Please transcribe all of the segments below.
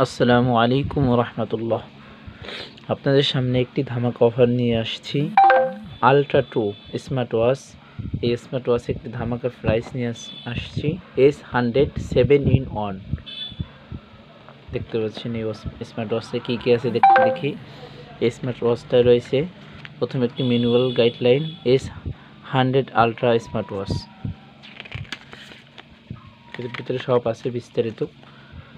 আসসালামু আলাইকুম রহমতুল্লাহ। আপনাদের সামনে একটি ধামাকা অফার নিয়ে আসছি। Ultra 2 smart watch. এই স্মার্ট ওয়াচে একটি ধামাকা প্রাইস নিয়ে আসছি S100 7-in-1। দেখতে পাচ্ছেন এই স্মার্ট ওয়াচে কী কী আছে দেখি। এই স্মার্ট ওয়াচটায় রয়েছে প্রথমে একটি manual guideline S100 ultra smart watch. এর ভিতরে সব আছে বিস্তারিত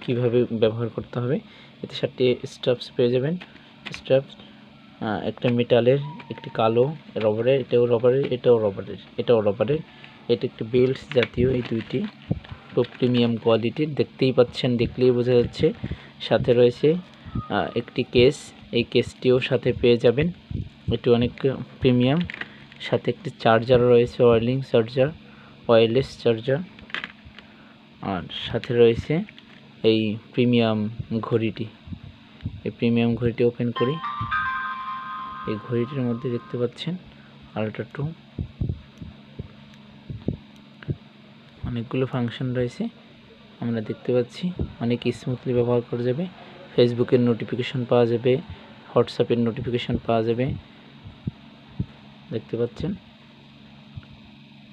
কিভাবে ব্যবহার করতে হবে। এতে 7টি স্ট্রাপস পেয়ে যাবেন। স্ট্রাপস একটা মেটালের, একটি কালো রবারের, এটাও রবারের, এটাও রবারের। এটা একটি বেল্ট জাতীয়, এই দুইটি খুব প্রিমিয়াম কোয়ালিটির, দেখতেই পাচ্ছেন, দেখলেই বোঝা যাচ্ছে। সাথে রয়েছে একটি কেস, এই কেসটিও সাথে পেয়ে যাবেন, এটি অনেক প্রিমিয়াম। সাথে একটি চার্জার রয়েছে, ওয়্যারলেস চার্জার। আর সাথে রয়েছে এই প্রিমিয়াম ঘড়িটি। এই প্রিমিয়াম ঘড়িটি ওপেন করি। এই ঘড়িটির মধ্যে দেখতে পাচ্ছেন আলট্রা 2 অনেকগুলো ফাংশন রয়েছে, আমরা দেখতে পাচ্ছি। অনেক স্মুথলি ব্যবহার করা যাবে। ফেসবুকের নোটিফিকেশন পাওয়া যাবে, হোয়াটসঅ্যাপের নোটিফিকেশন পাওয়া যাবে। দেখতে পাচ্ছেন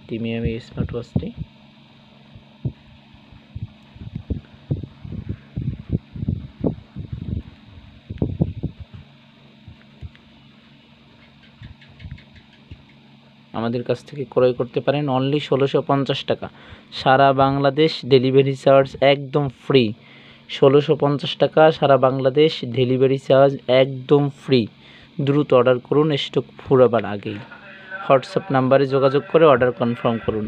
প্রিমিয়াম এই স্মার্ট ওয়াচটি। আমাদের কাছ থেকে ক্রয় করতে পারেন অনলি 1650 টাকা। সারা বাংলাদেশ ডেলিভারি চার্জ একদম ফ্রি। 1650 টাকা সারা বাংলাদেশ ডেলিভারি চার্জ একদম ফ্রি। দ্রুত অর্ডার করুন, স্টক ফুরাবার আগেই। হোয়াটসঅ্যাপ নাম্বারে যোগাযোগ করে অর্ডার কনফার্ম করুন।